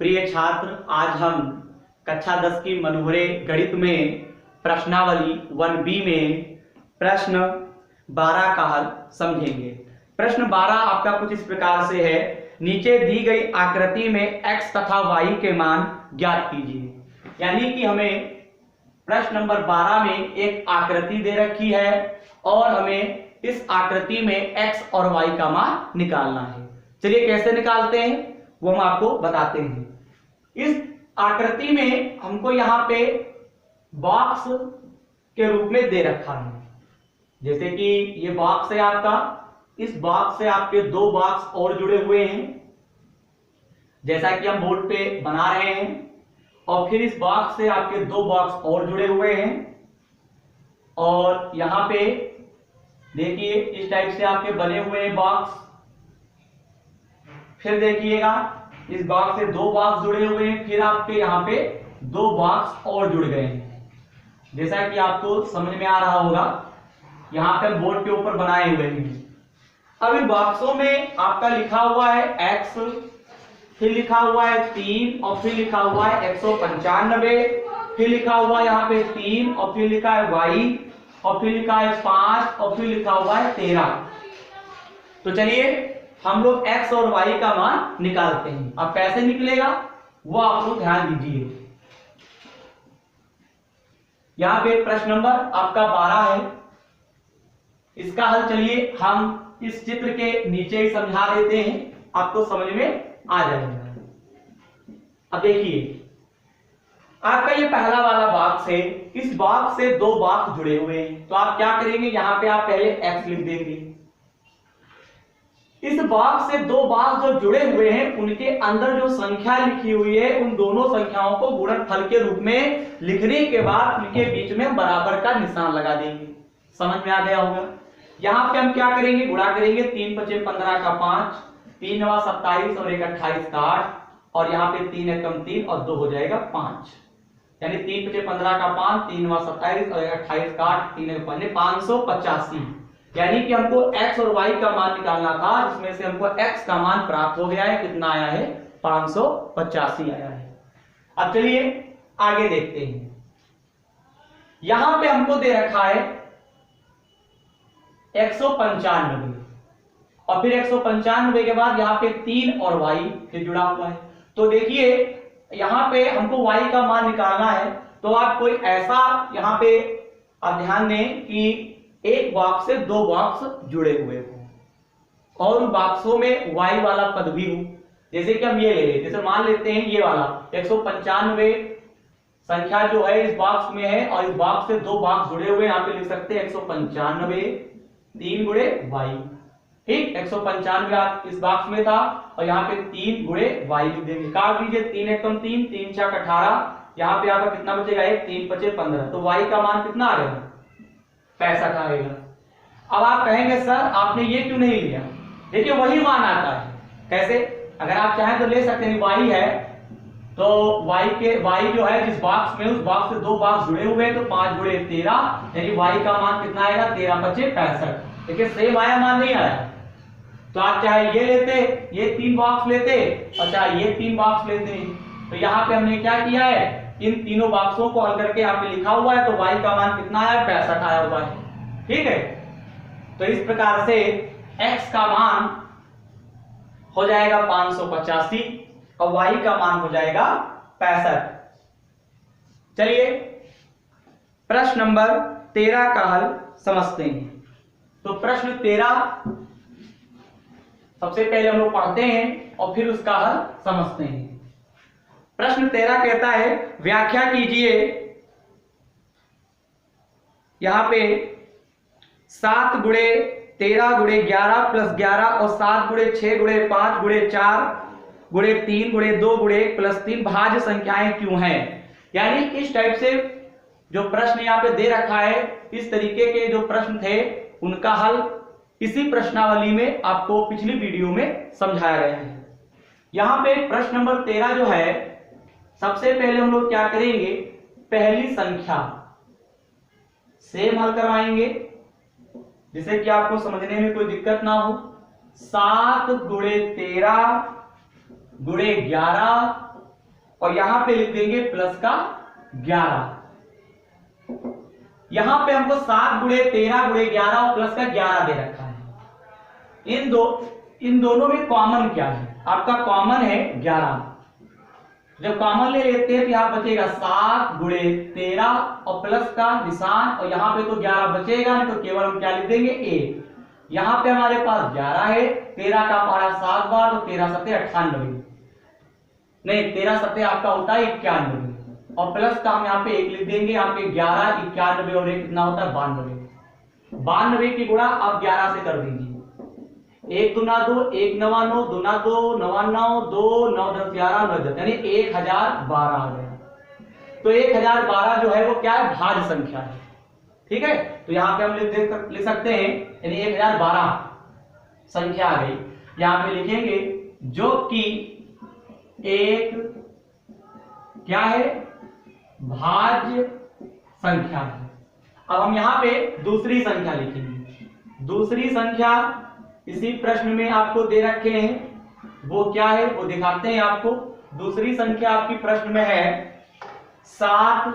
प्रिय छात्र, आज हम कक्षा 10 की मनोहरे गणित में प्रश्नावली 1B में प्रश्न 12 का हल समझेंगे। प्रश्न 12 आपका कुछ इस प्रकार से है, नीचे दी गई आकृति में x तथा y के मान ज्ञात कीजिए। यानी कि हमें प्रश्न नंबर 12 में एक आकृति दे रखी है और हमें इस आकृति में x और y का मान निकालना है। चलिए कैसे निकालते हैं वो हम आपको बताते हैं। इस आकृति में हमको यहाँ पे बॉक्स के रूप में दे रखा है, जैसे कि ये बॉक्स है आपका, इस बॉक्स से आपके दो बॉक्स और जुड़े हुए हैं, जैसा कि हम बोर्ड पे बना रहे हैं, और फिर इस बॉक्स से आपके दो बॉक्स और जुड़े हुए हैं, और यहाँ पे देखिए इस टाइप से आपके बने हुए हैं बॉक्स। फिर देखिएगा इस बॉक्स से दो बॉक्स जुड़े हुए हैं, फिर आपके यहाँ पे दो बॉक्स और जुड़ गए हैं, जैसा कि आपको समझ में आ रहा होगा। यहाँ पे बोर्ड के ऊपर बनाए हुए हैं। अब इन बॉक्सों में आपका लिखा हुआ है x, फिर लिखा हुआ है 3 और फिर लिखा हुआ है 195, फिर लिखा हुआ है यहाँ पे 3 और फिर लिखा है y और फिर लिखा है 5 और फिर लिखा हुआ है 13। तो चलिए हम लोग x और y का मान निकालते हैं। अब कैसे निकलेगा वो आप लोग ध्यान दीजिए। यहां पे प्रश्न नंबर आपका 12 है, इसका हल चलिए हम इस चित्र के नीचे ही समझा देते हैं, आपको समझ में आ जाएगा। अब देखिए आपका ये पहला वाला बॉक्स है, इस बॉक्स से दो बॉक्स जुड़े हुए हैं, तो आप क्या करेंगे, यहां पे आप पहले x लिख देंगे। इस बॉक्स से दो बॉक्स जो जुड़े हुए हैं उनके अंदर जो संख्या लिखी हुई है उन दोनों संख्याओं को गुणनफल के रूप में लिखने के बाद उनके बीच में बराबर का निशान लगा देंगे। समझ में आ गया होगा। यहाँ पे हम क्या करेंगे, गुणा करेंगे, 3 × 5 = 15 का 5, 3 × 9 = 27 और 1 × 28 का 8, और यहाँ पे 3 × 3 और 2 हो जाएगा 5, यानी 3 × 5 = 15 का 5, 3 × 9 = 27 और 1 × 28 का 8, 3 × 5 = 585। यानी कि हमको x और y का मान निकालना था, जिसमें से हमको x का मान प्राप्त हो गया है। कितना आया है, 585 आया है। अब चलिए आगे देखते हैं। यहां पे हमको दे रखा है 195 और फिर 195 के बाद यहाँ पे 3 और y फिर जुड़ा हुआ है। तो देखिए यहाँ पे हमको y का मान निकालना है, तो आप कोई ऐसा यहाँ पे आप ध्यान दें कि एक बॉक्स से दो बॉक्स जुड़े हुए हो और उन बॉक्सों में y वाला पद भी हो। जैसे कि हम ये ले लेते, जैसे मान लेते हैं ये वाला 195 संख्या जो है इस बॉक्स में है और इस बॉक्स से दो बॉक्स जुड़े हुए, यहाँ पे लिख सकते हैं 195 3 × y। ठीक, 195 आप इस बॉक्स में था और यहाँ पे 3 × y लिख देंगे। काट लीजिए, 3 × 3 3 × 4 = 18, यहाँ पे आपका कितना बचेगा, 1 3 × 5 = 15। तो y का मान कितना आ गया, 65 आएगा। अब आप कहेंगे सर आपने ये क्यों नहीं लिया, देखिए वही मान आता है। कैसे, अगर आप चाहें तो ले सकते हैं, y है तो y जो है जिस बॉक्स में, उस बॉक्स से दो बॉक्स जुड़े हुए हैं, तो 5 × 13 यानी y का मान कितना आएगा, 13 × 5 = 65। देखिए सेम आया, मान नहीं आया। तो आप चाहे ये लेते, ये 3 बॉक्स लेते, और चाहे ये 3 बॉक्स लेते। तो यहाँ पे हमने क्या किया है, इन तीनों बॉक्सों को हल करके यहाँ पे लिखा हुआ है, तो y का मान कितना आया, 65 आया हुआ है। ठीक है, तो इस प्रकार से x का मान हो जाएगा 585 और y का मान हो जाएगा 65। चलिए प्रश्न नंबर 13 का हल समझते हैं। तो प्रश्न 13 सबसे पहले हम लोग पढ़ते हैं और फिर उसका हल समझते हैं। प्रश्न 13 कहता है, व्याख्या कीजिए यहां पे 7 × 13 × 11 + 11 और 7 × 6 × 5 × 4 × 3 × 2 × 1 + 3 भाज्य संख्याएं क्यों हैं। यानी इस टाइप से जो प्रश्न यहाँ पे दे रखा है, इस तरीके के जो प्रश्न थे उनका हल इसी प्रश्नावली में आपको पिछली वीडियो में समझाया गया है। यहां पे प्रश्न नंबर 13 जो है, सबसे पहले हम लोग क्या करेंगे, पहली संख्या सेम हल करवाएंगे जिससे कि आपको समझने में कोई दिक्कत ना हो। 7 × 13 × 11 और यहां पे लिख देंगे प्लस का 11। यहां पे हमको 7 गुणे 13 गुणे 11 और प्लस का 11 दे रखा है। इन दोनों में कॉमन क्या है? आपका कॉमन है 11। जब कॉमन ले लेते हैं तो यहां बचेगा 7 गुणे 13 और प्लस का निशान, और यहां पे तो 11 बचेगा नहीं, तो केवल हम क्या लिख देंगे 1। यहां पे हमारे पास 11 है, 13 का पहाड़ा 7 बार, तो 13 सत्ते 98, नहीं 13 सत्ते आपका होता है 91, और प्लस का हम यहाँ पे 1 लिख देंगे। यहाँ पे 11 91 और 1 कितना होता है 92। 92 की गुणा आप 11 से कर दीजिए। 1 दूना 2, 1 नवा 9, दूना 2 नवा 9, 2 9 10 11 9 10, यानी 1012 आ गया। तो 1012 जो है वो क्या है? भाज्य संख्या है। ठीक है, तो यहाँ पे हम लिख सकते हैं, यानी 1012 संख्या आ गई। यहाँ पे लिखेंगे जो कि एक क्या है? भाज्य संख्या है। अब हम यहाँ पे दूसरी संख्या लिखेंगे। दूसरी संख्या इसी प्रश्न में आपको दे रखे हैं, वो क्या है वो दिखाते हैं आपको। दूसरी संख्या आपकी प्रश्न में है 7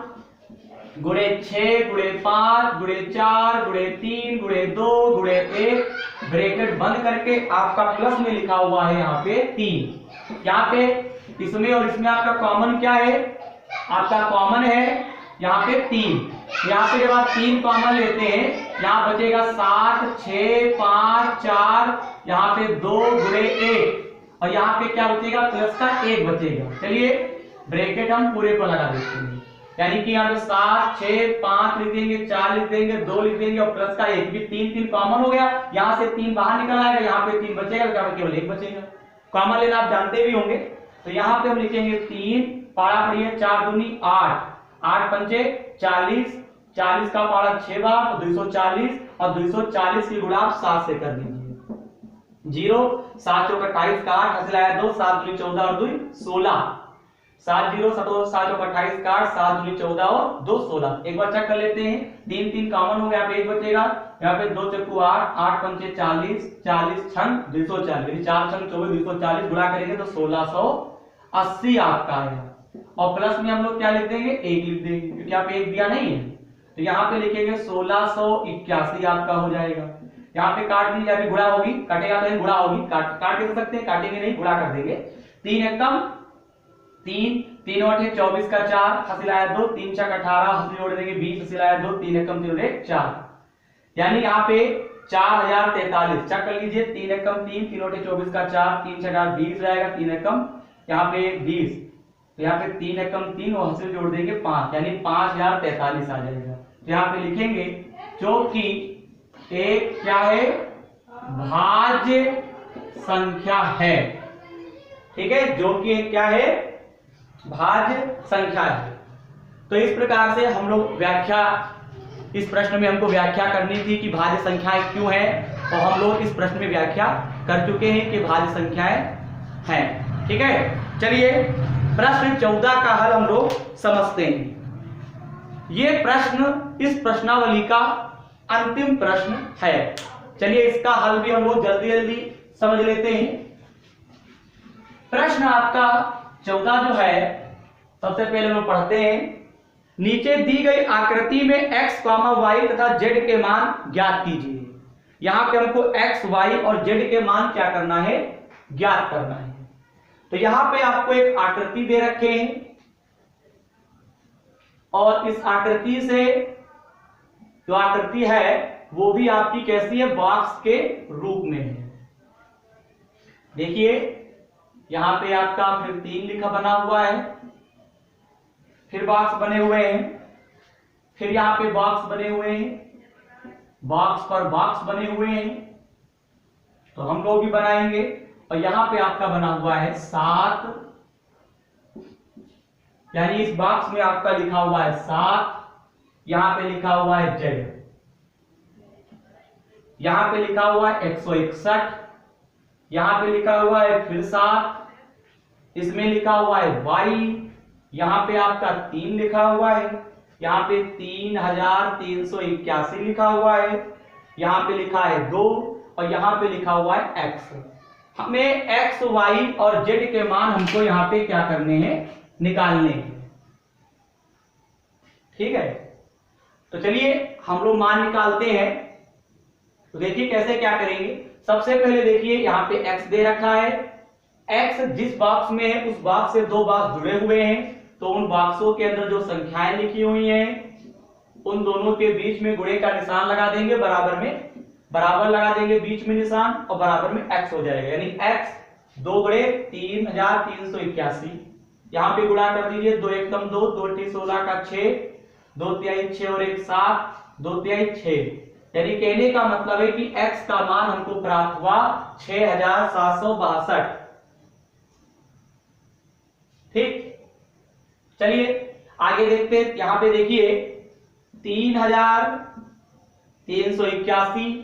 गुणे 6 गुणे 5 गुणे 4 गुणे 3 गुणे 2 गुणे 1, ब्रैकेट बंद करके आपका प्लस में लिखा हुआ है यहाँ पे 3। यहाँ पे इसमें और इसमें आपका कॉमन क्या है? आपका कॉमन है यहाँ पे 3। यहाँ पे जब आप 3 कॉमन लेते हैं, यहाँ बचेगा 7 6 5 4, यहाँ पे 2 गुणे 1, और यहाँ पे क्या बचेगा? प्लस का 1 बचेगा। चलिए ब्रैकेट हम पूरे पर लगा देते हैं, यानी कि यहाँ पे 7 6 5 लिख देंगे, 4 लिख देंगे, 2 लिख देंगे और प्लस का 1, 3 कॉमन हो गया। यहाँ से 3 बाहर निकल आएगा, यहाँ पे 3 बचेगा, यहाँ पे केवल 1 बचेगा। कॉमन लेना आप जानते भी होंगे, तो यहाँ पे हम लिखेंगे 3, पारा पड़िए 4 दूनी 8, 8 पंचे 40, 40 का पारा 6 बार तो 240, और 240 की गुणा आप 7 से कर दीजिए। 0 7 चौक 28 का 8 हंसलाया 2, 7 दूनी 14 और 2 16, 7 0 7 चौक 28 का 8, 7 दूनी 14 और 2 16। एक बार चेक कर लेते हैं, 3 कॉमन हो गया, यहाँ पे 1 बचेगा, यहाँ पे 2 चक्कू 8, 8 पंचे 40, 40 छन 240, 4 छन 24, 240 गुणा करेंगे तो 1680 आपका आएगा। और प्लस में हम लोग क्या लिख देंगे? 1 लिख देंगे, क्योंकि यहाँ पे 1 दिया नहीं है, तो यहाँ पे लिखेंगे 1681 आपका हो जाएगा। यहाँ पे काट दीजिए, अभी गुणा होगी, कटेगा तो गुणा होगी, काट के सकते हैं, काटेंगे नहीं, गुणा कर देंगे। 3 एकम 3, 3 8 24 का 4 हंसिलाया 2, 3 6 18 हंसी जोड़ देंगे 20 हंसिलाया 2, 3 एकम 3 1 4, यानी यहाँ पे 4043। चेक कर लीजिए, 3 एकम 3, 3 8 24 का 4, 3 6 18 20 रहेगा, 3 एकम यहाँ पे 20, तो यहाँ पे 3 एकम 3 और हंसी जोड़ देंगे 5, यानी 5043 आ जाएगा। तो यहाँ पे लिखेंगे जो कि एक क्या है? भाज्य संख्या है। ठीक है, जो कि एक क्या है? भाज्य संख्या है। तो इस प्रकार से हम लोग व्याख्या, इस प्रश्न में हमको व्याख्या करनी थी कि भाज्य संख्याएं क्यों है, और हम लोग इस प्रश्न में व्याख्या कर चुके हैं कि भाज्य संख्याएं हैं। ठीक है, चलिए प्रश्न 14 का हल हम लोग समझते हैं। ये प्रश्न इस प्रश्नावली का अंतिम प्रश्न है। चलिए इसका हल भी हम लोग जल्दी जल्दी समझ लेते हैं। प्रश्न आपका 14 जो है, सबसे पहले हम पढ़ते हैं। नीचे दी गई आकृति में x, y तथा z के मान ज्ञात कीजिए। यहां पे हमको x, y और z के मान क्या करना है? ज्ञात करना है। तो यहां पे आपको एक आकृति दे रखे हैं, और इस आकृति से जो आकृति है वो भी आपकी कैसी है? बॉक्स के रूप में है। देखिए यहां पे आपका फिर 3 लिखा बना हुआ है, फिर बॉक्स बने हुए हैं, फिर यहां पे बॉक्स बने हुए हैं, बॉक्स पर बॉक्स बने हुए हैं, तो हम लोग भी बनाएंगे। और यहां पे आपका बना हुआ है 7, यानी इस बॉक्स में आपका लिखा हुआ है 7, यहां पे लिखा हुआ है z, यहां पे लिखा हुआ है 161, यहां पे लिखा हुआ है फिर 7, इसमें लिखा हुआ है y, यहां पे आपका 3 लिखा हुआ है, यहां पे 3381 लिखा हुआ है, यहां पे लिखा है 2, और यहां पे लिखा हुआ है x। हमें x, y और z के मान हमको यहाँ पे क्या करने हैं? निकालने हैं। ठीक है, तो चलिए हम लोग मान निकालते हैं। तो देखिए कैसे क्या करेंगे। सबसे पहले देखिए यहाँ पे x दे रखा है, x जिस बॉक्स में है उस बॉक्स से दो बॉक्स जुड़े हुए हैं, तो उन बॉक्सों के अंदर जो संख्याएं लिखी हुई हैं उन दोनों के बीच में गुणे का निशान लगा देंगे, बराबर लगा देंगे बीच में निशान, और बराबर में x हो जाएगा, यानी x 2 गुणे 3381। यहाँ पे गुणा कर दीजिए, 2 एकम 2, 2 × 16 का 6, 2 तिहाई 6 और 1 7, 2 तिहाई 6। यानी कहने का मतलब है कि x का मान हमको प्राप्त हुआ 6762। ठीक, चलिए आगे देखते हैं। यहां पे देखिए 3381,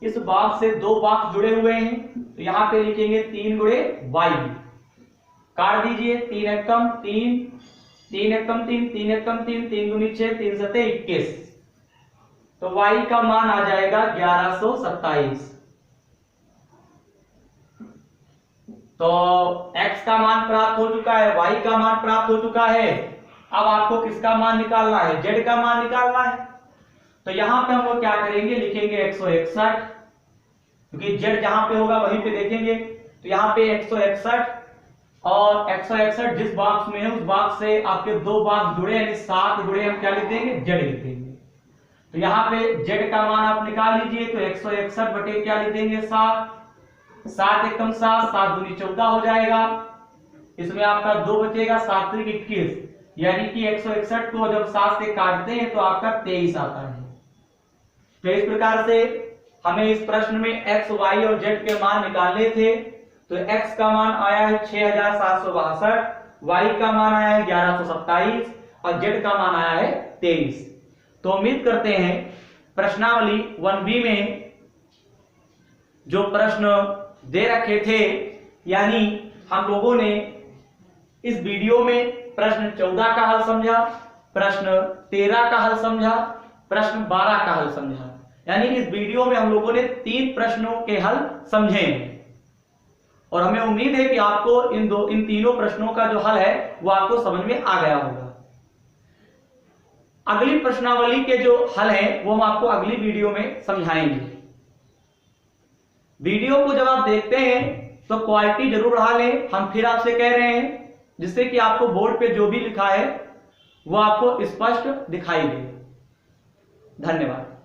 इस बॉक्स से दो बॉक्स जुड़े हुए हैं, तो यहां पे लिखेंगे 3 गुणे y। काट दीजिए, 3 एकम 3, 3 एकम 3, 3 एकम 3, 3 दूनी 6, 3 सते 21, तो y का मान आ जाएगा 1127। तो x का मान प्राप्त हो चुका है, y का मान प्राप्त हो चुका है। अब आपको किसका मान निकालना है? z का मान निकालना है। तो यहां पे हम लोग क्या करेंगे, लिखेंगे 161, क्योंकि z जहां पे होगा वहीं पे देखेंगे। तो यहां पे 161 और 161 जिस बॉक्स में है उस बॉक्स से आपके दो बॉक्स जुड़े, यानी 7 गुणे हम क्या लिख देंगे, z लिख देंगे। तो यहाँ पे z का मान आप निकाल लीजिए, तो 161 बटे क्या लिख देंगे, 7, 7 एकम 7, 7 दूनी 14 हो जाएगा। इसमें आपका 2 बचेगा, 7 त्रिक 21, यानी कि 161 को जब 7 से काटते हैं तो आपका 23 आता है। तो इस प्रकार से हमें इस प्रश्न में x, y और z के मान निकालने थे। तो x का मान आया है 6762, y का मान आया है 1127 और z का मान आया है 23। तो उम्मीद करते हैं प्रश्नावली 1B में जो प्रश्न दे रखे थे, यानी हम लोगों ने इस वीडियो में प्रश्न 14 का हल समझा, प्रश्न 13 का हल समझा, प्रश्न 12 का हल समझा। यानी इस वीडियो में हम लोगों ने 3 प्रश्नों के हल समझे हैं, और हमें उम्मीद है कि आपको इन तीनों प्रश्नों का जो हल है वो आपको समझ में आ गया होगा। अगली प्रश्नावली के जो हल हैं वो हम आपको अगली वीडियो में समझाएंगे। वीडियो को जब आप देखते हैं तो क्वालिटी जरूर बढ़ा लें, हम फिर आपसे कह रहे हैं, जिससे कि आपको बोर्ड पे जो भी लिखा है वो आपको स्पष्ट दिखाई दे। धन्यवाद।